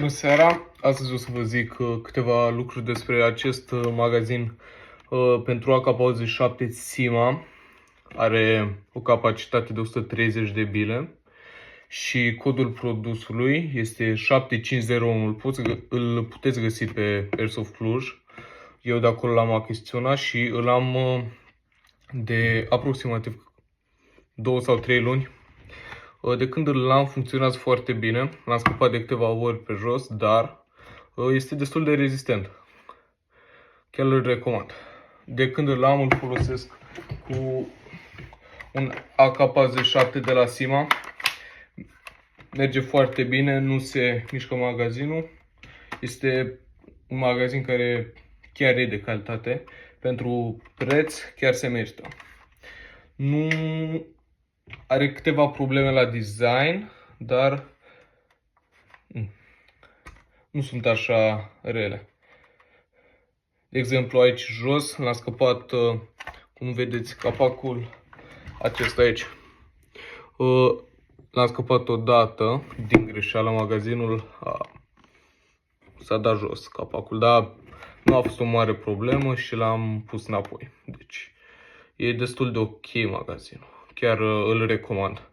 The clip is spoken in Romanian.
Bună seara! Astăzi o să vă zic câteva lucruri despre acest magazin pentru AK-47 Sima. Are o capacitate de 130 de bile și codul produsului este 7501. Îl puteți găsi pe Airsoft Cluj. Eu de acolo l-am achiziționat și îl am de aproximativ 2 sau 3 luni. De când îl am, funcționează foarte bine. L-am scăpat de câteva ori pe jos, dar este destul de rezistent. Chiar îl recomand. De când îl am, îl folosesc cu un AK-47 de la Sima. Merge foarte bine, nu se mișcă magazinul. Este un magazin care chiar e de calitate. Pentru preț chiar se merită. Nu are câteva probleme la design, dar nu sunt așa rele. De exemplu, aici jos l-am scăpat, cum vedeți, capacul acesta aici. L-am scăpat odată din greșeală, magazinul s-a dat jos capacul, dar nu a fost o mare problemă și l-am pus înapoi. Deci e destul de ok magazinul. Chiar îl recomand.